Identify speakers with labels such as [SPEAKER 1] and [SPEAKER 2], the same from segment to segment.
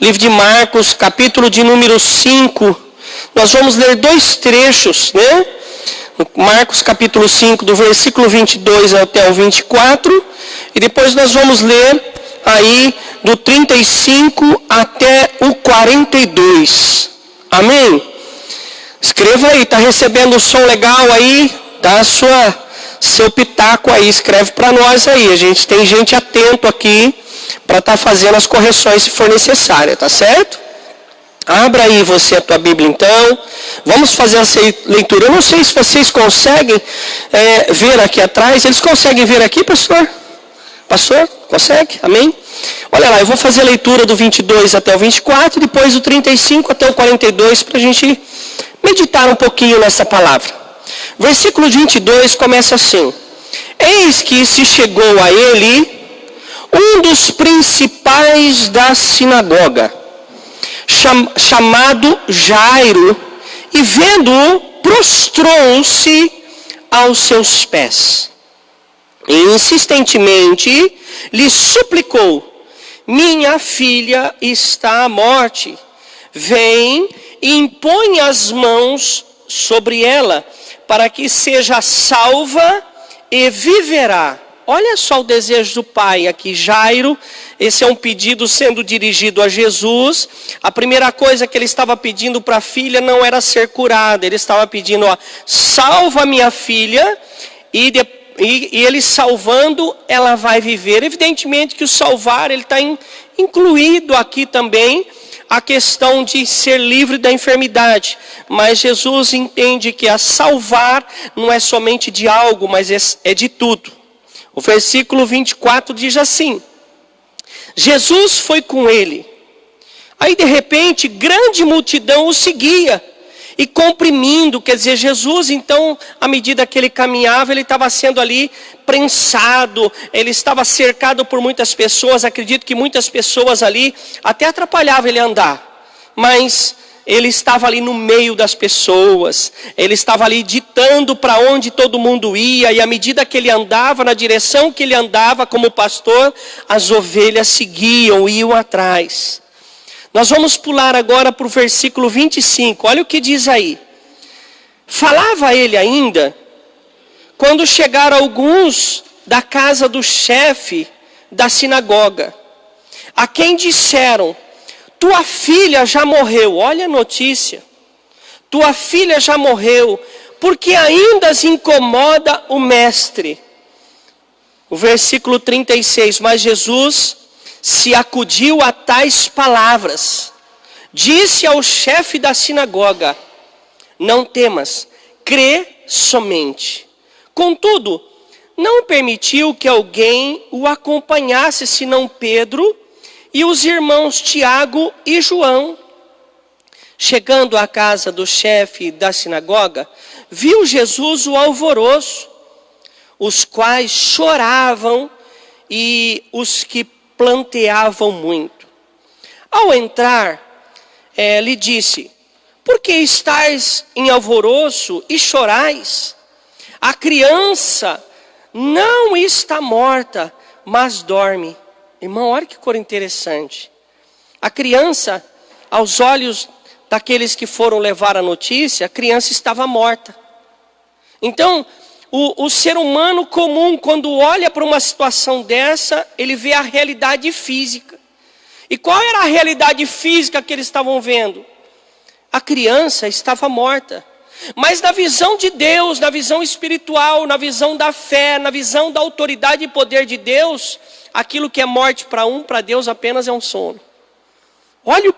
[SPEAKER 1] livro de Marcos, capítulo de número 5. Nós vamos ler dois trechos, né? Marcos capítulo 5, do versículo 22 até o 24. E depois nós vamos ler aí do 35 até o 42. Amém? Escreva aí, está recebendo o som legal aí? Dá seu pitaco aí, escreve para nós aí. A gente tem gente atento aqui para estar fazendo as correções se for necessária, tá certo? Abra aí você a tua Bíblia então. Vamos fazer essa leitura. Eu não sei se vocês conseguem ver aqui atrás. Eles conseguem ver aqui, pastor? Pastor, consegue? Amém? Olha lá, eu vou fazer a leitura do 22 até o 24, depois do 35 até o 42, para a gente meditar um pouquinho nessa palavra. Versículo 22 começa assim: Eis que se chegou a ele um dos principais da sinagoga, chamado Jairo, e vendo-o, prostrou-se aos seus pés. E insistentemente lhe suplicou: minha filha está à morte. Vem e impõe as mãos sobre ela, para que seja salva e viverá. Olha só o desejo do pai aqui, Jairo. Esse é um pedido sendo dirigido a Jesus. A primeira coisa que ele estava pedindo para a filha não era ser curada. Ele estava pedindo, salva minha filha. E ele salvando, ela vai viver. Evidentemente que o salvar, ele está incluído aqui também a questão de ser livre da enfermidade. Mas Jesus entende que a salvar não é somente de algo, mas é de tudo. O versículo 24 diz assim: Jesus foi com ele. Aí de repente, grande multidão o seguia. E comprimindo, quer dizer, Jesus então, à medida que ele caminhava, ele estava sendo ali prensado. Ele estava cercado por muitas pessoas. Acredito que muitas pessoas ali até atrapalhavam ele andar. Mas ele estava ali no meio das pessoas. Ele estava ali ditando para onde todo mundo ia. E à medida que ele andava, na direção que ele andava como pastor, as ovelhas seguiam, iam atrás. Nós vamos pular agora para o versículo 25. Olha o que diz aí. Falava ele ainda, quando chegaram alguns da casa do chefe da sinagoga, a quem disseram: tua filha já morreu. Olha a notícia. Tua filha já morreu, porque ainda se incomoda o mestre. O versículo 36. Mas Jesus se acudiu a tais palavras. Disse ao chefe da sinagoga: não temas, crê somente. Contudo, não permitiu que alguém o acompanhasse, senão Pedro e os irmãos Tiago e João. Chegando à casa do chefe da sinagoga, viu Jesus o alvoroço, os quais choravam e os que planteavam muito. Ao entrar, lhe disse: por que estáis em alvoroço e chorais? A criança não está morta, mas dorme. Irmão, olha que coisa interessante. A criança, aos olhos daqueles que foram levar a notícia, a criança estava morta. Então, o ser humano comum, quando olha para uma situação dessa, ele vê a realidade física. E qual era a realidade física que eles estavam vendo? A criança estava morta. Mas na visão de Deus, na visão espiritual, na visão da fé, na visão da autoridade e poder de Deus, aquilo que é morte para um, para Deus apenas é um sono. Olha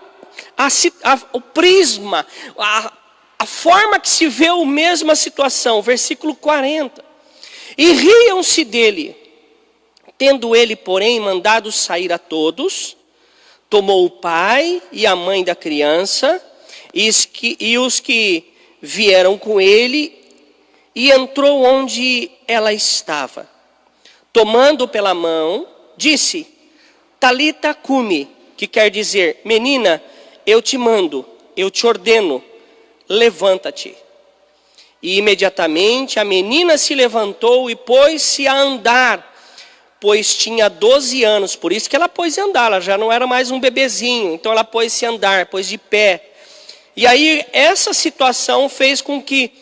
[SPEAKER 1] o prisma, a forma que se vê a mesma situação. Versículo 40. E riam-se dele. Tendo ele, porém, mandado sair a todos, tomou o pai e a mãe da criança e os que vieram com ele, e entrou onde ela estava. Tomando pela mão, disse: Talita cumi, que quer dizer: menina, eu te mando, eu te ordeno, levanta-te. E imediatamente a menina se levantou e pôs-se a andar, pois tinha 12 anos. Por isso que ela pôs-se a andar, ela já não era mais um bebezinho. Então ela pôs-se a andar, pôs de pé. E aí essa situação fez com que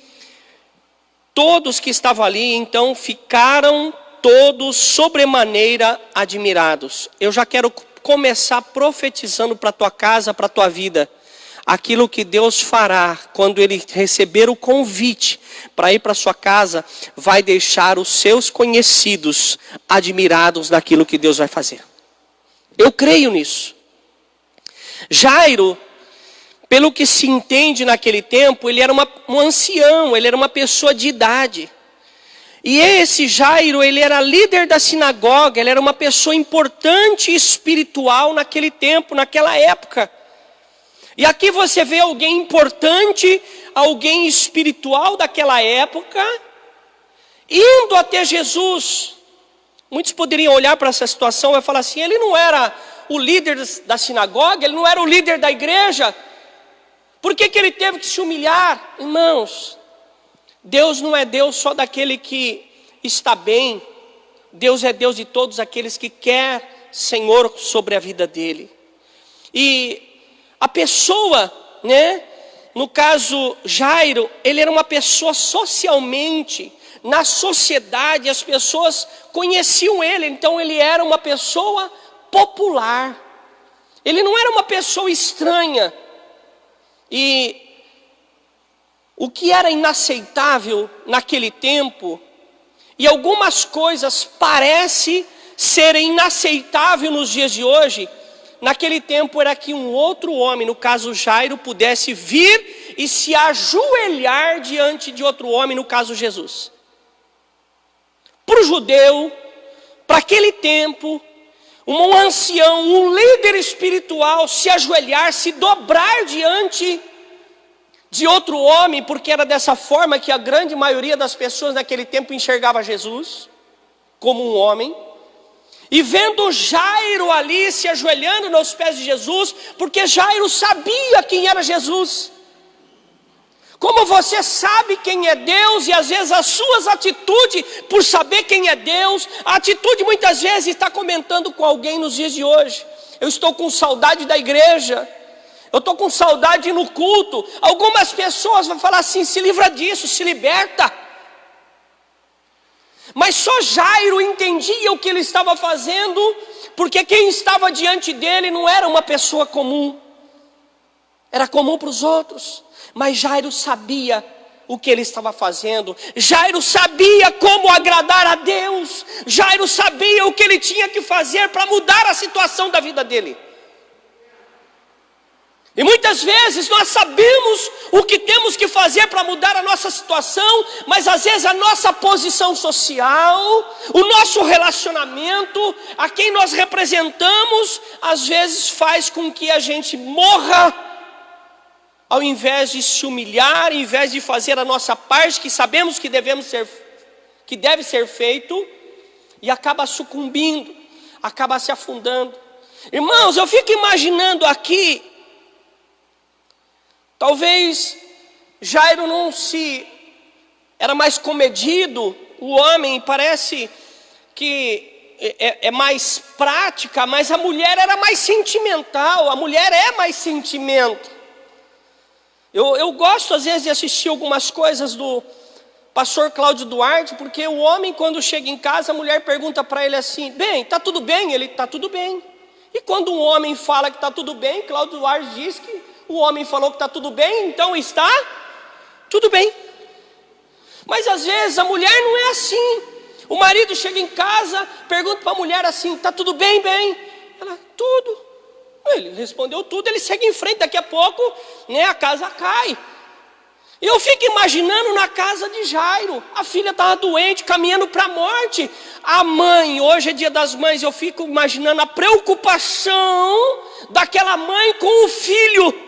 [SPEAKER 1] todos que estavam ali, então, ficaram todos sobremaneira admirados. Eu já quero começar profetizando para a tua casa, para a tua vida, aquilo que Deus fará quando Ele receber o convite para ir para a sua casa, vai deixar os seus conhecidos admirados daquilo que Deus vai fazer. Eu creio nisso. Jairo, pelo que se entende naquele tempo, ele era um ancião, ele era uma pessoa de idade. E esse Jairo, ele era líder da sinagoga, ele era uma pessoa importante e espiritual naquele tempo, naquela época. E aqui você vê alguém importante, alguém espiritual daquela época, indo até Jesus. Muitos poderiam olhar para essa situação e falar assim, ele não era o líder da sinagoga, ele não era o líder da igreja. Por que ele teve que se humilhar? Irmãos, Deus não é Deus só daquele que está bem. Deus é Deus de todos aqueles que quer Senhor sobre a vida dele. E a pessoa, né, no caso Jairo, ele era uma pessoa socialmente, na sociedade as pessoas conheciam ele, então ele era uma pessoa popular. Ele não era uma pessoa estranha. E o que era inaceitável naquele tempo, e algumas coisas parecem ser inaceitável nos dias de hoje, naquele tempo era que um outro homem, no caso Jairo, pudesse vir e se ajoelhar diante de outro homem, no caso Jesus. Para o judeu, para aquele tempo, um ancião, um líder espiritual se ajoelhar, se dobrar diante de outro homem, porque era dessa forma que a grande maioria das pessoas naquele tempo enxergava Jesus, como um homem. E vendo Jairo ali se ajoelhando nos pés de Jesus, porque Jairo sabia quem era Jesus. Como você sabe quem é Deus, e às vezes as suas atitudes, por saber quem é Deus, a atitude muitas vezes está comentando com alguém nos dias de hoje. Eu estou com saudade da igreja, eu estou com saudade no culto. Algumas pessoas vão falar assim, se livra disso, se liberta. Mas só Jairo entendia o que ele estava fazendo, porque quem estava diante dele não era uma pessoa comum, era comum para os outros. Mas Jairo sabia o que ele estava fazendo. Jairo sabia como agradar a Deus. Jairo sabia o que ele tinha que fazer para mudar a situação da vida dele. E muitas vezes nós sabemos o que temos que fazer para mudar a nossa situação, mas às vezes a nossa posição social, o nosso relacionamento, a quem nós representamos, às vezes faz com que a gente morra, ao invés de se humilhar, ao invés de fazer a nossa parte, que sabemos que que deve ser feito, e acaba sucumbindo, acaba se afundando. Irmãos, eu fico imaginando aqui, talvez Jairo era mais comedido, o homem parece que é mais prática, mas a mulher era mais sentimental, a mulher é mais sentimento. Eu gosto às vezes de assistir algumas coisas do pastor Cláudio Duarte, porque o homem quando chega em casa, a mulher pergunta para ele assim, bem, está tudo bem? Ele, está tudo bem. E quando um homem fala que está tudo bem, Cláudio Duarte diz que o homem falou que está tudo bem, então está tudo bem. Mas às vezes a mulher não é assim. O marido chega em casa, pergunta para a mulher assim, está tudo bem, bem? Ela, tudo. Ele respondeu tudo, ele segue em frente, daqui a pouco, né, a casa cai. Eu fico imaginando na casa de Jairo, a filha estava doente, caminhando para a morte. A mãe, hoje é dia das mães, eu fico imaginando a preocupação daquela mãe com o filho.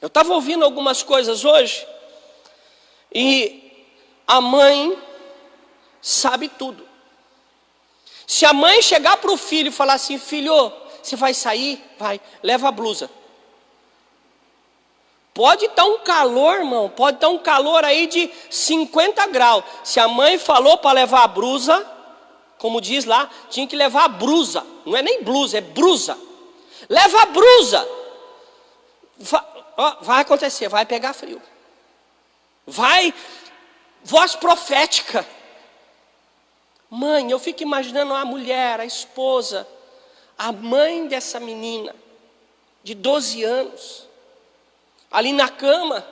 [SPEAKER 1] Eu estava ouvindo algumas coisas hoje, e a mãe sabe tudo. Se a mãe chegar para o filho e falar assim, filho, você vai sair? Vai, leva a blusa. Pode estar um calor, irmão, pode estar um calor aí de 50 graus. Se a mãe falou para levar a brusa, como diz lá, tinha que levar a brusa. Não é nem blusa, é brusa. Leva a brusa. Vai acontecer, vai pegar frio. Vai, voz profética. Mãe, eu fico imaginando a mulher, a esposa, a mãe dessa menina, de 12 anos, ali na cama.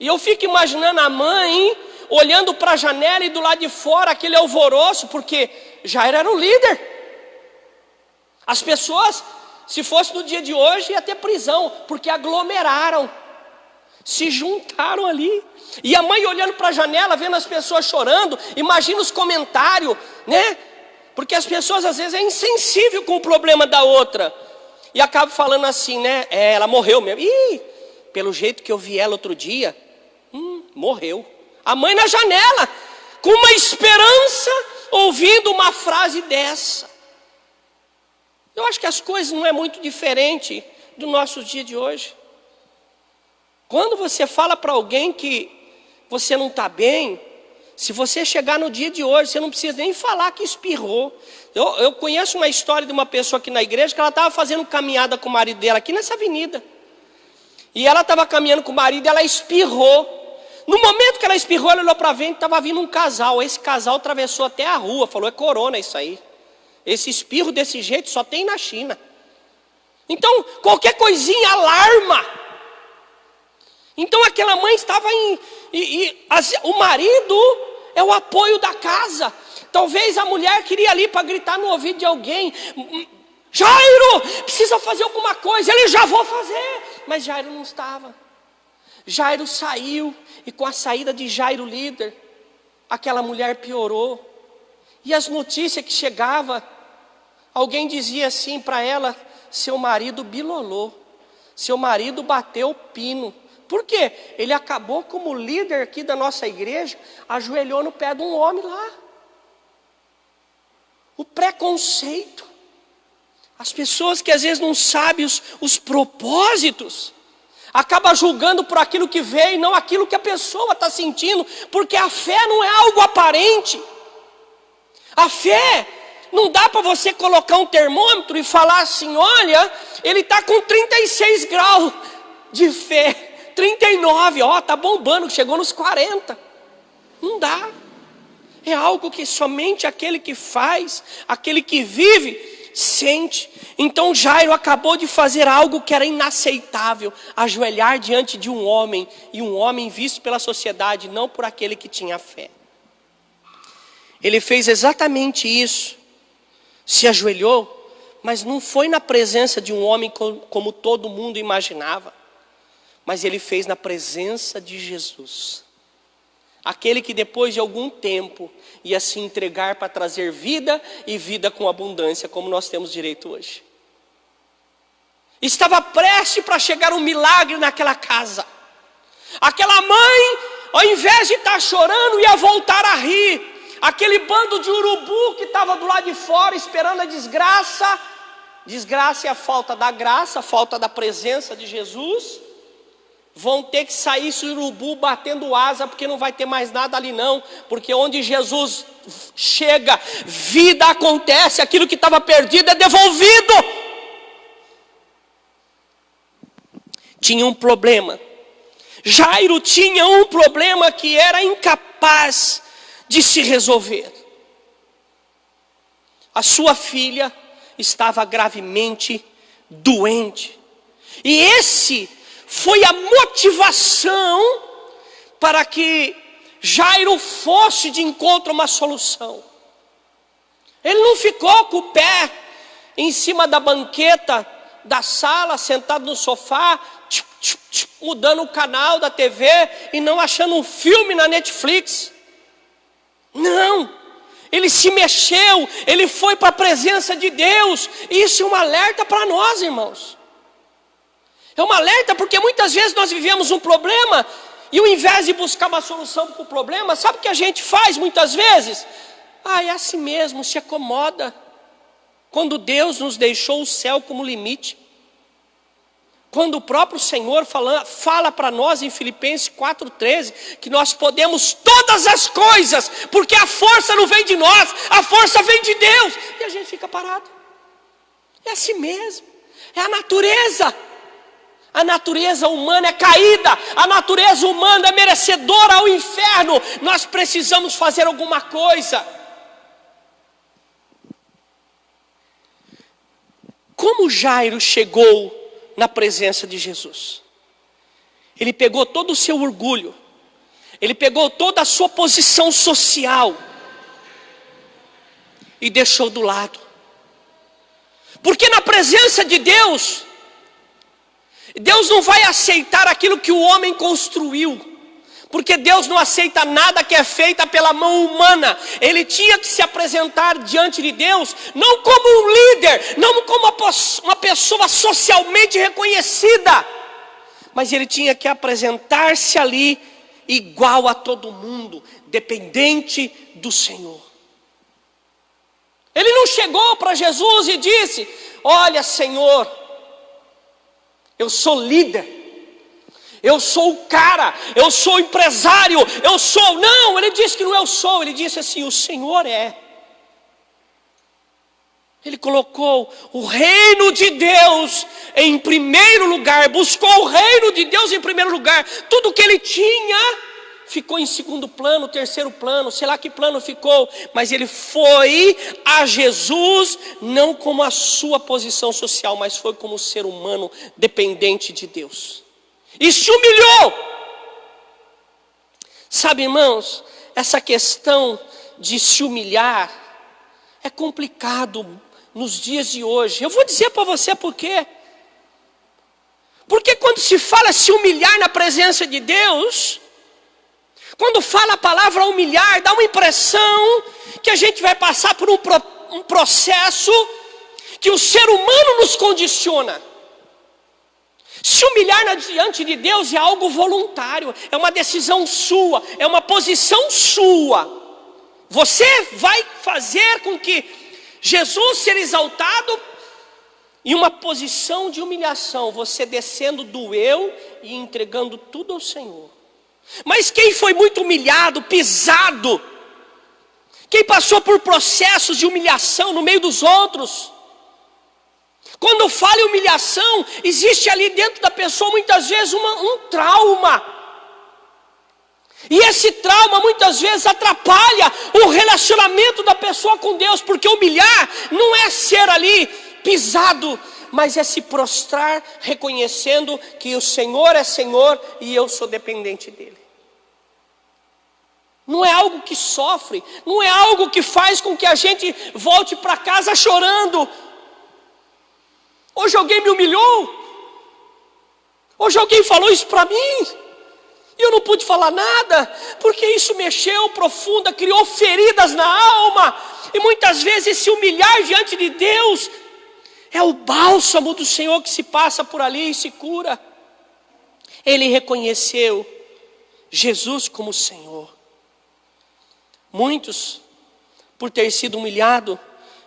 [SPEAKER 1] E eu fico imaginando a mãe, olhando para a janela e do lado de fora, aquele alvoroço, porque Jairo era o líder. As pessoas, se fosse no dia de hoje, ia ter prisão, porque aglomeraram, se juntaram ali. E a mãe olhando para a janela, vendo as pessoas chorando, imagina os comentários, né? Porque as pessoas às vezes é insensível com o problema da outra. E acaba falando assim, né? Ela morreu mesmo. Ih, pelo jeito que eu vi ela outro dia, morreu. A mãe na janela, com uma esperança, ouvindo uma frase dessa. Eu acho que as coisas não é muito diferente do nosso dia de hoje. Quando você fala para alguém que você não está bem, se você chegar no dia de hoje, você não precisa nem falar que espirrou. Eu conheço uma história de uma pessoa aqui na igreja, que ela estava fazendo caminhada com o marido dela, aqui nessa avenida. E ela estava caminhando com o marido e ela espirrou. No momento que ela espirrou, ela olhou para frente, estava vindo um casal. Esse casal atravessou até a rua, falou, é corona isso aí. Esse espirro desse jeito só tem na China. Então, qualquer coisinha alarma. Então aquela mãe estava o marido é o apoio da casa. Talvez a mulher queria ali para gritar no ouvido de alguém, Jairo, precisa fazer alguma coisa. Ele, já vou fazer. Mas Jairo não estava. Jairo saiu, e com a saída de Jairo líder, aquela mulher piorou. E as notícias que chegavam, alguém dizia assim para ela, seu marido bilolou, seu marido bateu o pino. Por quê? Ele acabou como líder aqui da nossa igreja, ajoelhou no pé de um homem lá. O preconceito. As pessoas que às vezes não sabem os propósitos, acaba julgando por aquilo que vê e não aquilo que a pessoa está sentindo, porque a fé não é algo aparente. A fé, não dá para você colocar um termômetro e falar assim, olha, ele está com 36 graus de fé. 39, está bombando, chegou nos 40. Não dá. É algo que somente aquele que faz, aquele que vive, sente. Então Jairo acabou de fazer algo que era inaceitável, ajoelhar diante de um homem, e um homem visto pela sociedade, não por aquele que tinha fé. Ele fez exatamente isso, se ajoelhou, mas não foi na presença de um homem como todo mundo imaginava. Mas ele fez na presença de Jesus. Aquele que depois de algum tempo ia se entregar para trazer vida e vida com abundância, como nós temos direito hoje. Estava prestes para chegar um milagre naquela casa. Aquela mãe, ao invés de estar chorando, ia voltar a rir. Aquele bando de urubu que estava do lado de fora esperando a desgraça. Desgraça é a falta da graça, a falta da presença de Jesus. Vão ter que sair esse urubu batendo asa, porque não vai ter mais nada ali não. Porque onde Jesus chega, vida acontece, aquilo que estava perdido é devolvido. Tinha um problema. Jairo tinha um problema que era incapaz de se resolver. A sua filha estava gravemente doente. E esse foi a motivação para que Jairo fosse de encontro a uma solução. Ele não ficou com o pé em cima da banqueta da sala, sentado no sofá, mudando o canal da TV e não achando um filme na Netflix. Não, ele se mexeu, ele foi para a presença de Deus. Isso é um alerta para nós, irmãos. É um alerta porque muitas vezes nós vivemos um problema e ao invés de buscar uma solução para o problema, sabe o que a gente faz muitas vezes? É assim mesmo, se acomoda. Quando Deus nos deixou o céu como limite. Quando o próprio Senhor fala para nós em Filipenses 4,13, que nós podemos todas as coisas, porque a força não vem de nós, a força vem de Deus. E a gente fica parado. É assim mesmo, é a natureza. A natureza humana é caída, a natureza humana é merecedora ao inferno. Nós precisamos fazer alguma coisa. Como Jairo chegou na presença de Jesus? Ele pegou todo o seu orgulho, ele pegou toda a sua posição social e deixou do lado. Porque na presença de Deus, Deus não vai aceitar aquilo que o homem construiu. Porque Deus não aceita nada que é feita pela mão humana. Ele tinha que se apresentar diante de Deus, não como um líder, não como uma pessoa socialmente reconhecida, mas ele tinha que apresentar-se ali igual a todo mundo, dependente do Senhor. Ele não chegou para Jesus e disse: olha, Senhor, eu sou líder, eu sou o cara, eu sou o empresário, eu sou... Não, ele disse que não eu sou, ele disse assim: o Senhor é. Ele colocou o reino de Deus em primeiro lugar, buscou o reino de Deus em primeiro lugar. Tudo que ele tinha ficou em segundo plano, terceiro plano, sei lá que plano ficou, mas ele foi a Jesus não como a sua posição social, mas foi como ser humano dependente de Deus. E se humilhou. Sabe, irmãos, essa questão de se humilhar é complicado nos dias de hoje. Eu vou dizer para você por quê. Porque quando se fala se humilhar na presença de Deus, quando fala a palavra humilhar, dá uma impressão que a gente vai passar por um processo que o ser humano nos condiciona. Se humilhar diante de Deus é algo voluntário, é uma decisão sua, é uma posição sua. Você vai fazer com que Jesus seja exaltado em uma posição de humilhação, você descendo do eu e entregando tudo ao Senhor. Mas quem foi muito humilhado, pisado, quem passou por processos de humilhação no meio dos outros, quando fala em humilhação, existe ali dentro da pessoa muitas vezes um trauma. E esse trauma muitas vezes atrapalha o relacionamento da pessoa com Deus. Porque humilhar não é ser ali pisado, mas é se prostrar reconhecendo que o Senhor é Senhor e eu sou dependente dEle. Não é algo que sofre, não é algo que faz com que a gente volte para casa chorando. Hoje alguém me humilhou, hoje alguém falou isso para mim, e eu não pude falar nada, porque isso mexeu profunda, criou feridas na alma. E muitas vezes se humilhar diante de Deus é o bálsamo do Senhor que se passa por ali e se cura. Ele reconheceu Jesus como Senhor. Muitos, por ter sido humilhado,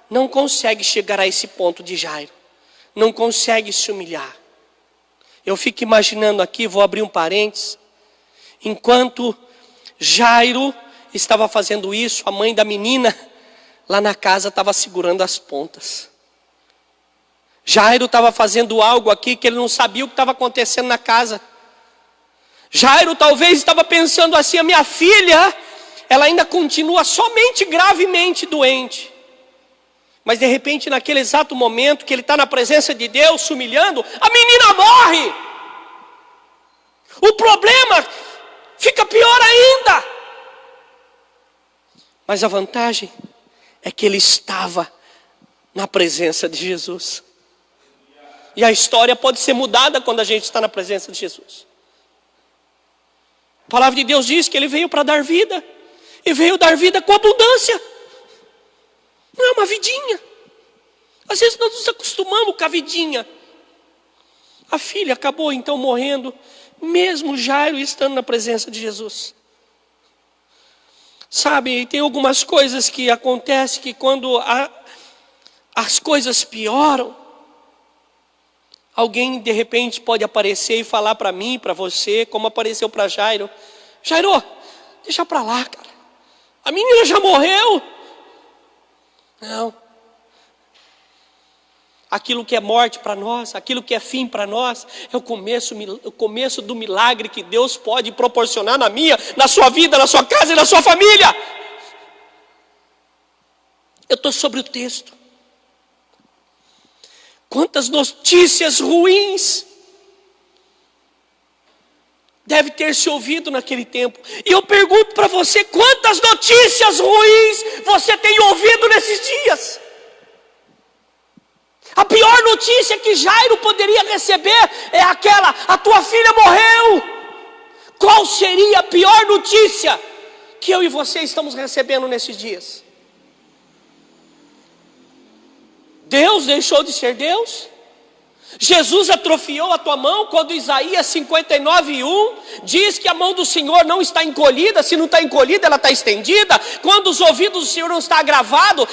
[SPEAKER 1] não conseguem chegar a esse ponto de Jairo. Não consegue se humilhar. Eu fico imaginando aqui, vou abrir um parênteses. Enquanto Jairo estava fazendo isso, a mãe da menina lá na casa estava segurando as pontas. Jairo estava fazendo algo aqui que ele não sabia o que estava acontecendo na casa. Jairo talvez estava pensando assim: a minha filha, ela ainda continua somente gravemente doente. Mas de repente, naquele exato momento que ele está na presença de Deus, se humilhando, a menina morre. O problema fica pior ainda. Mas a vantagem é que ele estava na presença de Jesus. E a história pode ser mudada quando a gente está na presença de Jesus. A palavra de Deus diz que ele veio para dar vida. E veio dar vida com abundância. Não é uma vidinha. Às vezes nós nos acostumamos com a vidinha. A filha acabou então morrendo, mesmo Jairo estando na presença de Jesus. Sabe, tem algumas coisas que acontecem que quando as coisas pioram, Alguém de repente pode aparecer e falar para mim, para você, como apareceu para Jairo: Jairo, deixa para lá, cara. A menina já morreu. Não. Aquilo que é morte para nós, aquilo que é fim para nós, é o começo do milagre que Deus pode proporcionar na minha, na sua vida, na sua casa e na sua família. Eu estou sobre o texto. Quantas notícias ruins deve ter se ouvido naquele tempo. E eu pergunto para você: quantas notícias ruins você tem ouvido nesses dias? A pior notícia que Jairo poderia receber é aquela: a tua filha morreu. Qual seria a pior notícia que eu e você estamos recebendo nesses dias? Deus deixou de ser Deus? Jesus atrofiou a tua mão, quando Isaías 59:1 diz que a mão do Senhor não está encolhida. Se não está encolhida, ela está estendida. Quando os ouvidos do Senhor não está agravado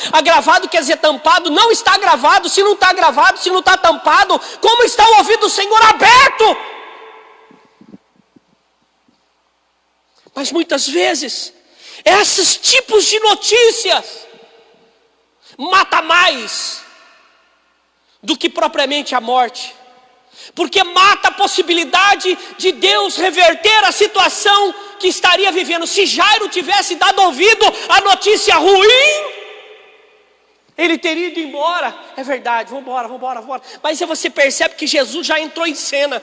[SPEAKER 1] quer dizer tampado, não está agravado. Se não está agravado, se não está tampado, como está o ouvido do Senhor aberto? Mas muitas vezes, esses tipos de notícias mata mais do que propriamente a morte, porque mata a possibilidade de Deus reverter a situação que estaria vivendo. Se Jairo tivesse dado ouvido à notícia ruim, ele teria ido embora. É verdade, vamos embora. Mas aí você percebe que Jesus já entrou em cena,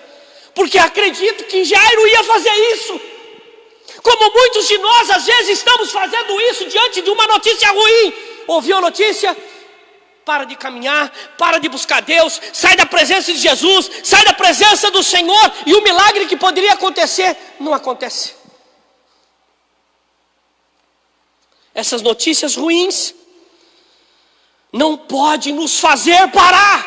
[SPEAKER 1] porque acredito que Jairo ia fazer isso, como muitos de nós às vezes estamos fazendo isso diante de uma notícia ruim. Ouviu a notícia? Para de caminhar, para de buscar Deus, sai da presença de Jesus, sai da presença do Senhor, e o milagre que poderia acontecer, não acontece. Essas notícias ruins não podem nos fazer parar.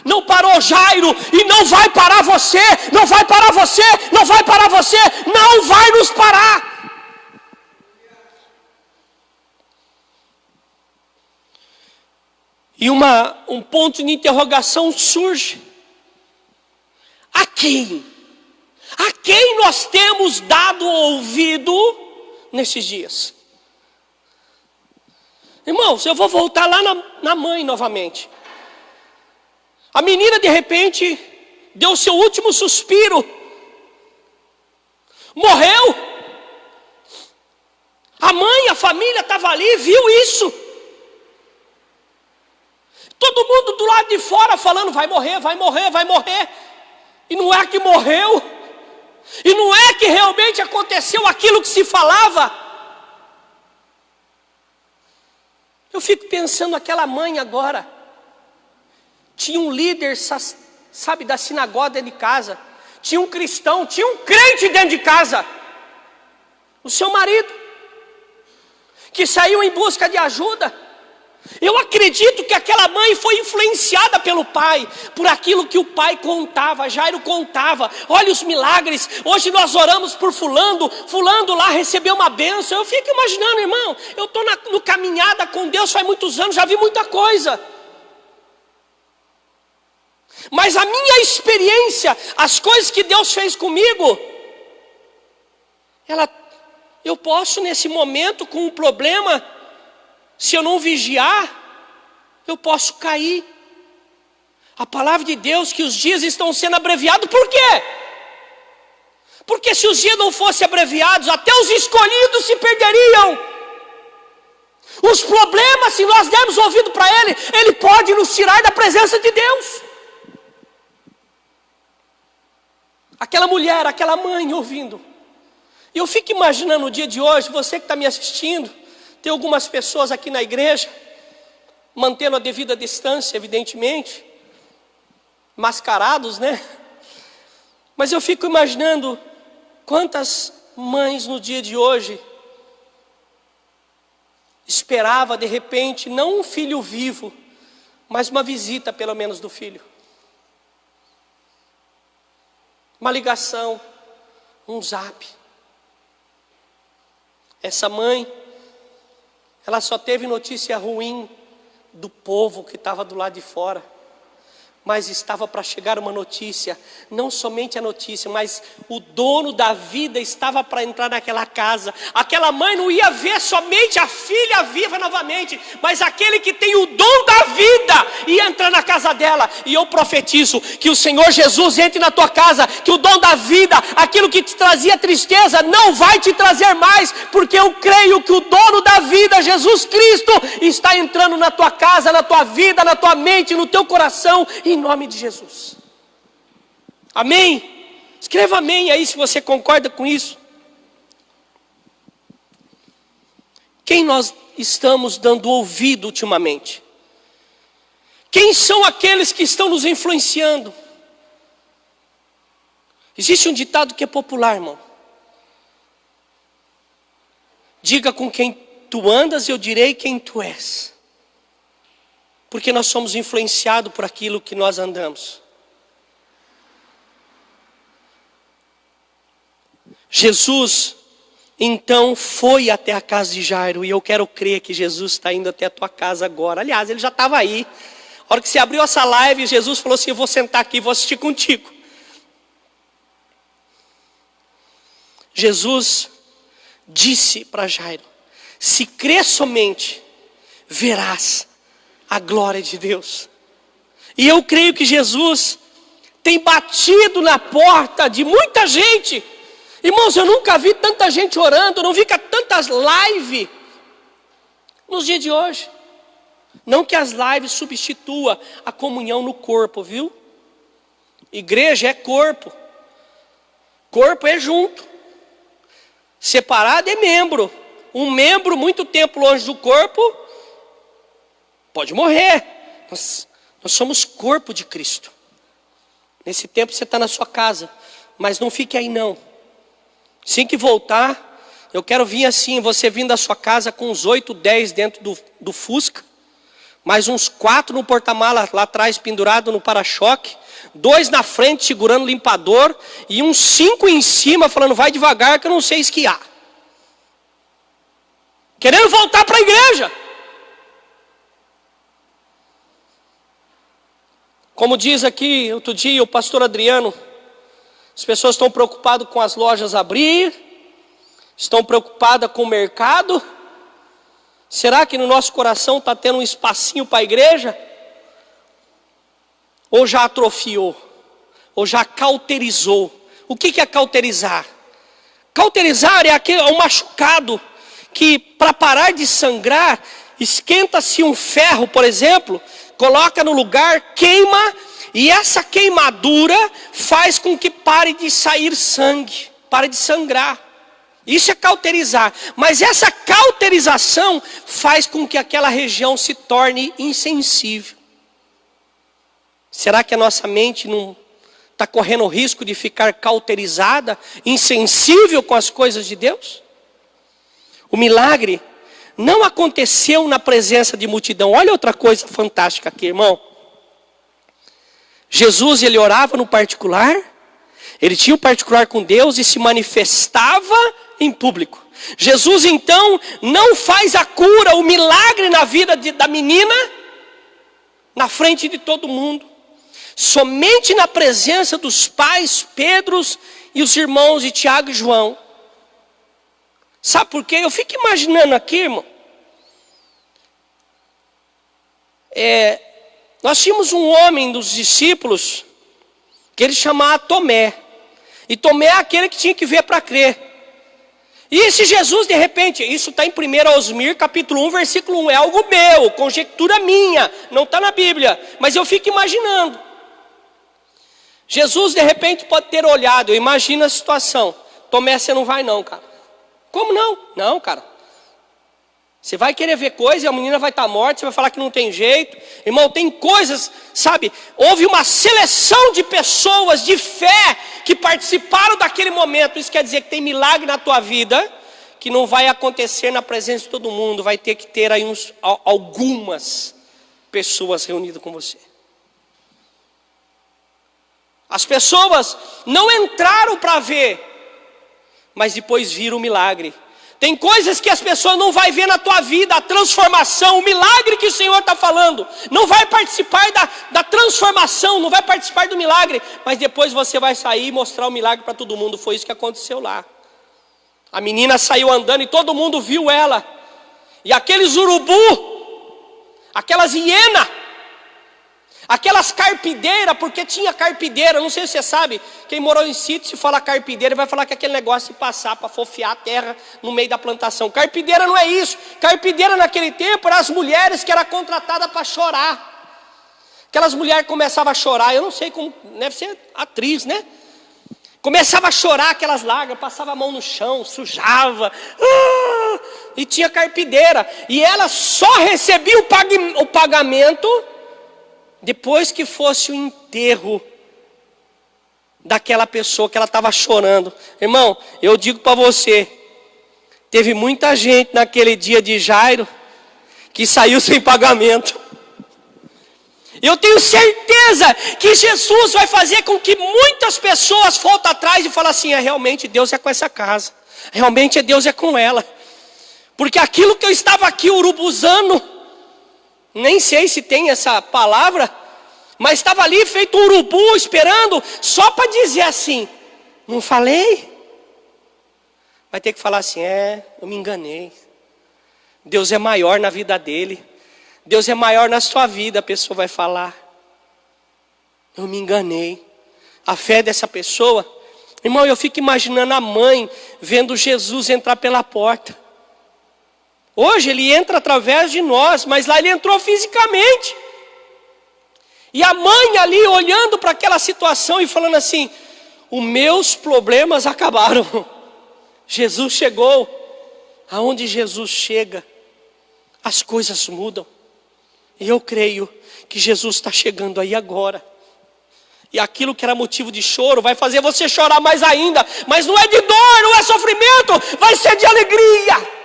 [SPEAKER 1] Não parou Jairo e não vai parar você, não vai parar você, não vai parar você, não vai nos parar. E um ponto de interrogação surge: a quem? A quem nós temos dado ouvido nesses dias? Irmãos, eu vou voltar lá na mãe novamente. A menina de repente deu seu último suspiro, morreu. A mãe, a família estava ali, viu isso. Todo mundo do lado de fora falando: vai morrer. E não é que morreu. E não é que realmente aconteceu aquilo que se falava. Eu fico pensando, aquela mãe agora tinha um líder, sabe, da sinagoga dentro de casa. Tinha um cristão, tinha um crente dentro de casa. O seu marido, que saiu em busca de ajuda. Eu acredito que aquela mãe foi influenciada pelo pai, por aquilo que o pai contava, Jairo contava. Olha os milagres, hoje nós oramos por fulano lá recebeu uma bênção. Eu fico imaginando, irmão, eu estou no caminhada com Deus faz muitos anos, já vi muita coisa. Mas a minha experiência, as coisas que Deus fez comigo, eu posso nesse momento com um problema, se eu não vigiar, eu posso cair. A palavra de Deus que os dias estão sendo abreviados, por quê? Porque se os dias não fossem abreviados, até os escolhidos se perderiam. Os problemas, se nós dermos ouvido para Ele pode nos tirar da presença de Deus. Aquela mulher, aquela mãe ouvindo. E eu fico imaginando o dia de hoje, você que está me assistindo, tem algumas pessoas aqui na igreja, mantendo a devida distância, evidentemente, mascarados, né? Mas eu fico imaginando quantas mães no dia de hoje esperava de repente, não um filho vivo, mas uma visita pelo menos do filho. Uma ligação, um zap. Essa mãe, ela só teve notícia ruim do povo que estava do lado de fora, Mas estava para chegar uma notícia, não somente a notícia, mas o dono da vida estava para entrar naquela casa. Aquela mãe não ia ver somente a filha viva novamente, mas aquele que tem o dom da vida ia entrar na casa dela. E eu profetizo que o Senhor Jesus entre na tua casa, que o dom da vida, aquilo que te trazia tristeza, não vai te trazer mais, porque eu creio que o dono da vida, Jesus Cristo, está entrando na tua casa, na tua vida, na tua mente, no teu coração, em nome de Jesus. Amém? Escreva amém aí se você concorda com isso. Quem nós estamos dando ouvido ultimamente? Quem são aqueles que estão nos influenciando? Existe um ditado que é popular, irmão. Diga com quem tu andas e eu direi quem tu és. Porque nós somos influenciados por aquilo que nós andamos. Jesus, então, foi até a casa de Jairo. E eu quero crer que Jesus está indo até a tua casa agora. Aliás, ele já estava aí. A hora que você abriu essa live, Jesus falou assim: eu vou sentar aqui, vou assistir contigo. Jesus disse para Jairo: se crê somente, verás a glória de Deus. E eu creio que Jesus tem batido na porta de muita gente. Irmãos, eu nunca vi tanta gente orando, eu não vi tantas lives nos dias de hoje. Não que as lives substituam a comunhão no corpo, viu? Igreja é corpo. Corpo é junto. Separado é membro. Um membro muito tempo longe do corpo pode morrer. Nós somos corpo de Cristo. Nesse tempo você está na sua casa, mas não fique aí não. Assim que voltar, eu quero vir assim, você vindo da sua casa com uns 8, 10 dentro do Fusca, mais uns 4 no porta-mala lá atrás pendurado no para-choque, 2 na frente segurando o limpador e uns 5 em cima falando: vai devagar que eu não sei esquiar. Querendo voltar para a igreja. Como diz aqui outro dia o pastor Adriano, as pessoas estão preocupadas com as lojas abrir, estão preocupadas com o mercado. Será que no nosso coração está tendo um espacinho para a igreja? Ou já atrofiou? Ou já cauterizou? O que é cauterizar? Cauterizar é um machucado que, para parar de sangrar, esquenta-se um ferro, por exemplo, coloca no lugar, queima, e essa queimadura faz com que pare de sair sangue, pare de sangrar. Isso é cauterizar. Mas essa cauterização faz com que aquela região se torne insensível. Será que a nossa mente não está correndo o risco de ficar cauterizada, insensível com as coisas de Deus? O milagre não aconteceu na presença de multidão. Olha outra coisa fantástica aqui, irmão. Jesus, ele orava no particular, ele tinha o particular com Deus e se manifestava em público. Jesus, então, não faz a cura, o milagre na vida da menina, na frente de todo mundo. Somente na presença dos pais, Pedro e os irmãos de Tiago e João. Sabe por quê? Eu fico imaginando aqui, irmão. Nós tínhamos um homem dos discípulos que ele chamava Tomé. E Tomé é aquele que tinha que ver para crer. E esse Jesus, de repente, isso está em 1 Osmir, capítulo 1, versículo 1. É algo meu, conjectura minha, não está na Bíblia. Mas eu fico imaginando. Jesus, de repente, pode ter olhado, eu imagino a situação. Tomé, você não vai não, cara. Como não? Não, cara. Você vai querer ver coisa e a menina vai estar morta, você vai falar que não tem jeito. Irmão, tem coisas, sabe? Houve uma seleção de pessoas de fé que participaram daquele momento. Isso quer dizer que tem milagre na tua vida que não vai acontecer na presença de todo mundo. Vai ter que ter aí algumas pessoas reunidas com você. As pessoas não entraram para ver, mas depois viram o milagre. Tem coisas que as pessoas não vão ver na tua vida, a transformação, o milagre que o Senhor está falando. Não vai participar da transformação, não vai participar do milagre. Mas depois você vai sair e mostrar o milagre para todo mundo. Foi isso que aconteceu lá. A menina saiu andando e todo mundo viu ela. E aqueles urubu, aquelas hienas, aquelas carpideiras, porque tinha carpideira, não sei se você sabe, quem morou em sítio, se fala carpideira, vai falar que aquele negócio de passar para fofiar a terra no meio da plantação. Carpideira não é isso. Carpideira naquele tempo eram as mulheres que eram contratadas para chorar. Aquelas mulheres começavam a chorar, eu não sei como, deve ser atriz, né? Começava a chorar aquelas lágrimas, passava a mão no chão, sujava, e tinha carpideira. E ela só recebia o pagamento depois que fosse o enterro daquela pessoa que ela estava chorando. Irmão, eu digo para você, teve muita gente naquele dia de Jairo que saiu sem pagamento. Eu tenho certeza que Jesus vai fazer com que muitas pessoas voltem atrás e falem assim, realmente Deus é com essa casa, realmente Deus é com ela. Porque aquilo que eu estava aqui urubuzando, nem sei se tem essa palavra, mas estava ali feito um urubu esperando, só para dizer assim, não falei? Vai ter que falar assim, eu me enganei. Deus é maior na vida dele. Deus é maior na sua vida, a pessoa vai falar. Eu me enganei. A fé dessa pessoa, irmão, eu fico imaginando a mãe vendo Jesus entrar pela porta. Hoje ele entra através de nós, mas lá ele entrou fisicamente. E a mãe ali olhando para aquela situação e falando assim, os meus problemas acabaram. Jesus chegou. Aonde Jesus chega, as coisas mudam. E eu creio que Jesus está chegando aí agora. E aquilo que era motivo de choro vai fazer você chorar mais ainda. Mas não é de dor, não é sofrimento, vai ser de alegria.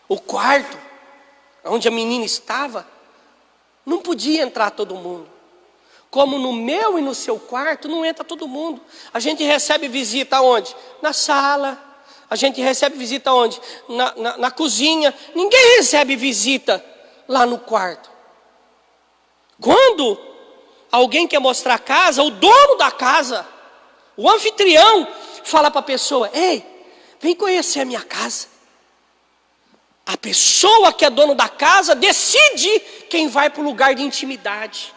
[SPEAKER 1] O quarto, onde a menina estava, não podia entrar todo mundo. Como no meu e no seu quarto não entra todo mundo. A gente recebe visita onde? Na sala. A gente recebe visita onde? Na cozinha. Ninguém recebe visita lá no quarto. Quando alguém quer mostrar a casa, o dono da casa, o anfitrião, fala para a pessoa, ei, vem conhecer a minha casa. A pessoa que é dono da casa decide quem vai para o lugar de intimidade.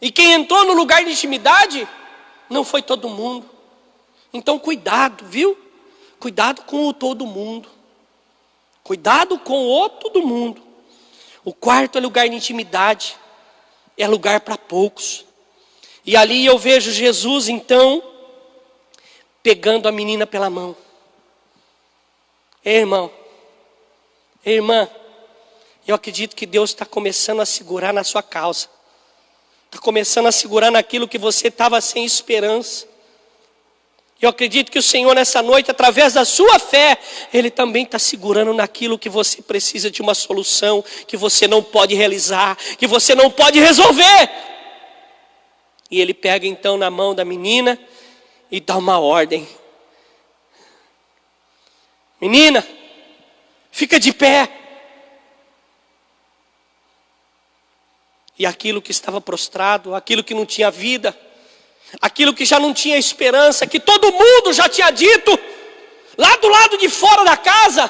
[SPEAKER 1] E quem entrou no lugar de intimidade, não foi todo mundo. Então cuidado, viu? Cuidado com o todo mundo. Cuidado com o todo mundo. O quarto é lugar de intimidade. É lugar para poucos. E ali eu vejo Jesus então pegando a menina pela mão. Ei, irmão, irmã, eu acredito que Deus está começando a segurar na sua causa. Está começando a segurar naquilo que você estava sem esperança. Eu acredito que o Senhor nessa noite, através da sua fé, Ele também está segurando naquilo que você precisa de uma solução, que você não pode realizar, que você não pode resolver. E Ele pega então na mão da menina e dá uma ordem. Menina, fica de pé. E aquilo que estava prostrado, aquilo que não tinha vida, aquilo que já não tinha esperança, que todo mundo já tinha dito, lá do lado de fora da casa,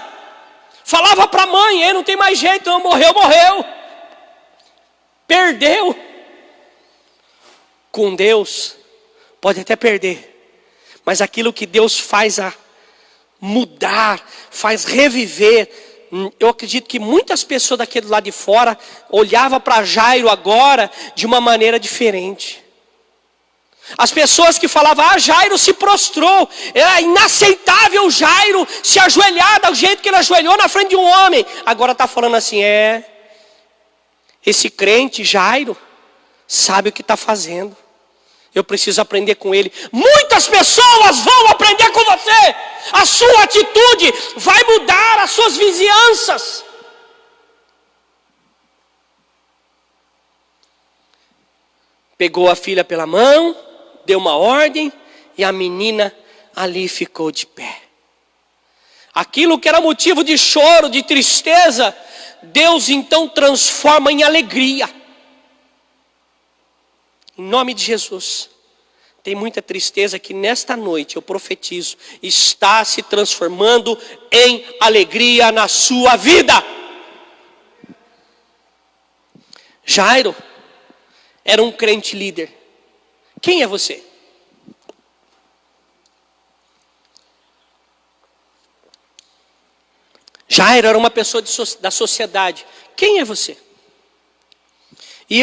[SPEAKER 1] falava para a mãe, não tem mais jeito, não, morreu, perdeu. Com Deus, pode até perder, mas aquilo que Deus faz a mudar, faz reviver. Eu acredito que muitas pessoas daquele lado de fora olhavam para Jairo agora de uma maneira diferente. As pessoas que falavam, Jairo se prostrou, era inaceitável Jairo se ajoelhar do jeito que ele ajoelhou na frente de um homem. Agora está falando assim, esse crente Jairo sabe o que está fazendo. Eu preciso aprender com ele. Muitas pessoas vão aprender com você. A sua atitude vai mudar as suas vizinhanças. Pegou a filha pela mão, deu uma ordem e a menina ali ficou de pé. Aquilo que era motivo de choro, de tristeza, Deus então transforma em alegria. Em nome de Jesus. Tem muita tristeza que nesta noite, eu profetizo, está se transformando em alegria na sua vida. Jairo era um crente líder. Quem é você? Jairo era uma pessoa da sociedade. Quem é você? E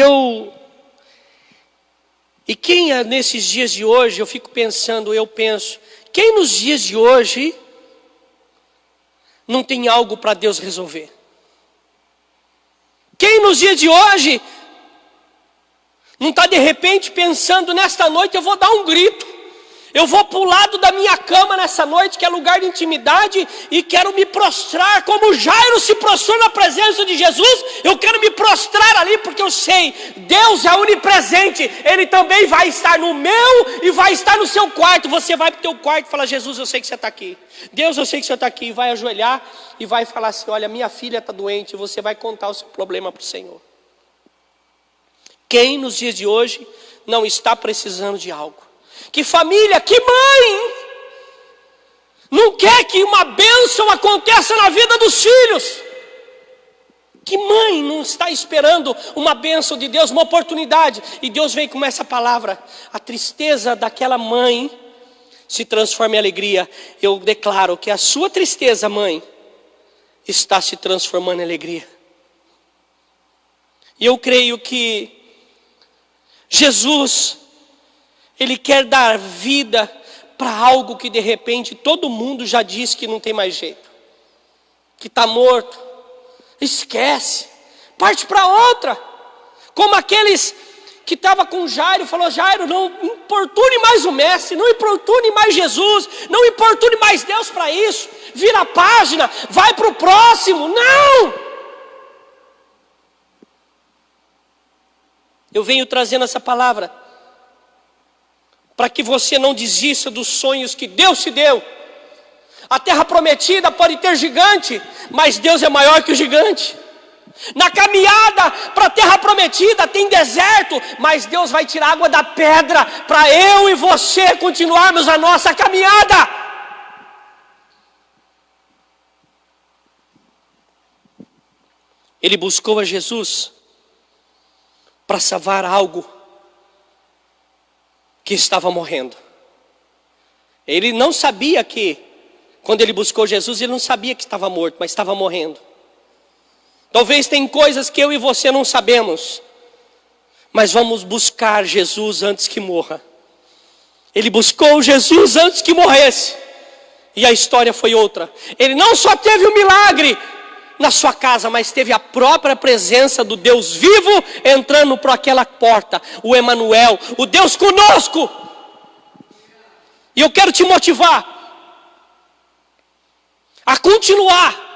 [SPEAKER 1] quem nesses dias de hoje, eu penso, quem nos dias de hoje não tem algo para Deus resolver? Quem nos dias de hoje não está de repente pensando, nesta noite eu vou dar um grito, eu vou para o lado da minha cama nessa noite, que é lugar de intimidade, e quero me prostrar, como Jairo se prostrou na presença de Jesus, eu quero me prostrar ali, porque eu sei, Deus é onipresente, Ele também vai estar no meu, e vai estar no seu quarto. Você vai para o teu quarto e fala: Jesus, eu sei que você está aqui, Deus, eu sei que você está aqui, e vai ajoelhar, e vai falar assim: olha, minha filha está doente, e você vai contar o seu problema para o Senhor. Quem nos dias de hoje não está precisando de algo? Que família, que mãe não quer que uma bênção aconteça na vida dos filhos? Que mãe não está esperando uma bênção de Deus, uma oportunidade? E Deus vem com essa palavra: a tristeza daquela mãe se transforma em alegria. Eu declaro que a sua tristeza, mãe, está se transformando em alegria. E eu creio que Jesus, Ele quer dar vida para algo que de repente todo mundo já disse que não tem mais jeito, que está morto. Esquece, parte para outra. Como aqueles que estavam com Jairo, falou: Jairo, não importune mais o mestre, não importune mais Jesus, não importune mais Deus para isso. Vira a página, vai para o próximo. Não! Eu venho trazendo essa palavra para que você não desista dos sonhos que Deus te deu. A terra prometida pode ter gigante, mas Deus é maior que o gigante. Na caminhada para a terra prometida tem deserto, mas Deus vai tirar água da pedra para eu e você continuarmos a nossa caminhada. Ele buscou a Jesus para salvar algo que estava morrendo. Ele não sabia que, quando ele buscou Jesus, ele não sabia que estava morto, mas estava morrendo. Talvez tem coisas que eu e você não sabemos, mas vamos buscar Jesus antes que morra. Ele buscou Jesus antes que morresse, e a história foi outra. Ele não só teve um milagre na sua casa, mas teve a própria presença do Deus vivo entrando por aquela porta, o Emanuel, o Deus conosco. E eu quero te motivar a continuar.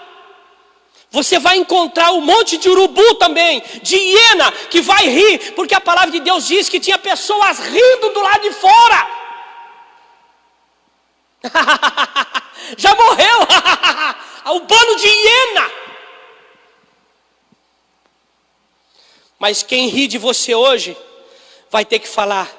[SPEAKER 1] Você vai encontrar um monte de urubu também, de hiena, que vai rir, porque a palavra de Deus diz que tinha pessoas rindo do lado de fora. Já morreu. O bando de hiena. Mas quem ri de você hoje vai ter que falar: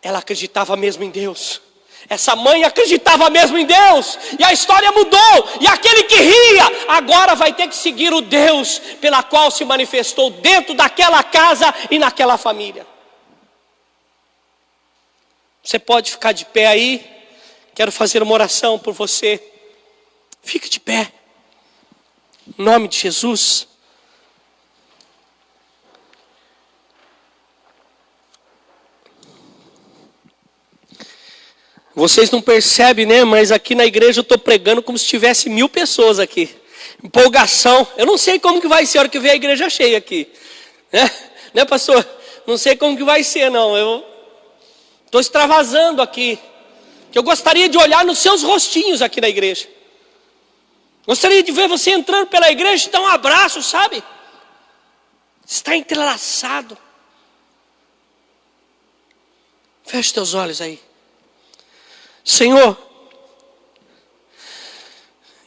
[SPEAKER 1] ela acreditava mesmo em Deus. Essa mãe acreditava mesmo em Deus. E a história mudou. E aquele que ria agora vai ter que seguir o Deus pela qual se manifestou dentro daquela casa e naquela família. Você pode ficar de pé aí. Quero fazer uma oração por você. Fique de pé. Em nome de Jesus. Vocês não percebem, né? Mas aqui na igreja eu estou pregando como se tivesse 1000 pessoas aqui. Empolgação. Eu não sei como que vai ser a hora que vier a igreja cheia aqui. Né, pastor? Não sei como que vai ser, não. Eu estou extravasando aqui. Eu gostaria de olhar nos seus rostinhos aqui na igreja. Gostaria de ver você entrando pela igreja e dar um abraço, sabe? Está entrelaçado. Feche teus olhos aí. Senhor,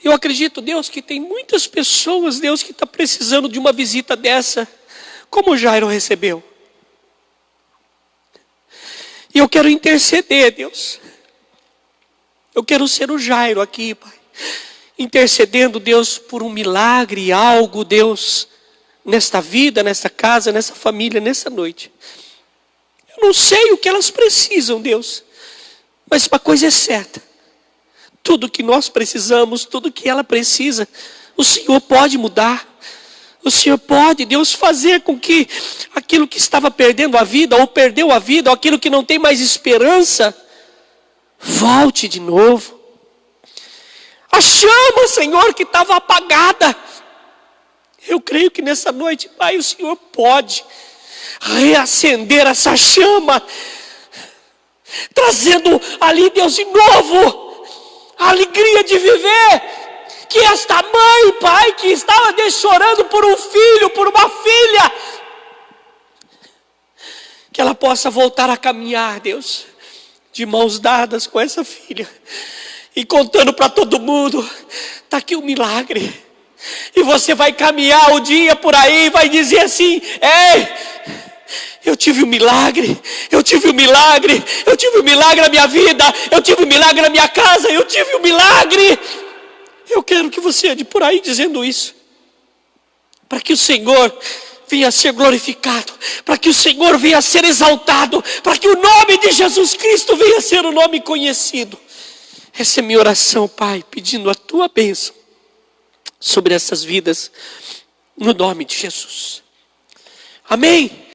[SPEAKER 1] Eu acredito, Deus, que tem muitas pessoas, Deus, que está precisando de uma visita dessa, como Jairo recebeu. E eu quero interceder, Deus. Eu quero ser o Jairo aqui, Pai. Intercedendo, Deus, por um milagre, algo, Deus, nesta vida, nesta casa, nessa família, nessa noite. Eu não sei o que elas precisam, Deus. Mas uma coisa é certa. Tudo que nós precisamos, tudo que ela precisa, o Senhor pode mudar. O Senhor pode, Deus, fazer com que aquilo que estava perdendo a vida, ou perdeu a vida, ou aquilo que não tem mais esperança, volte de novo. A chama, Senhor, que estava apagada. Eu creio que nessa noite, Pai, o Senhor pode reacender essa chama, trazendo ali, Deus, de novo, a alegria de viver. Que esta mãe, Pai, que estava chorando por um filho, por uma filha, que ela possa voltar a caminhar, Deus, de mãos dadas com essa filha, e contando para todo mundo, está aqui um milagre. E você vai caminhar o dia por aí e vai dizer assim: ei, eu tive um milagre, eu tive um milagre, eu tive um milagre na minha vida, eu tive um milagre na minha casa, eu tive um milagre. Eu quero que você ande por aí dizendo isso, para que o Senhor venha a ser glorificado, para que o Senhor venha a ser exaltado, para que o nome de Jesus Cristo venha a ser o nome conhecido. Essa é minha oração, Pai, pedindo a tua bênção sobre essas vidas, no nome de Jesus. Amém.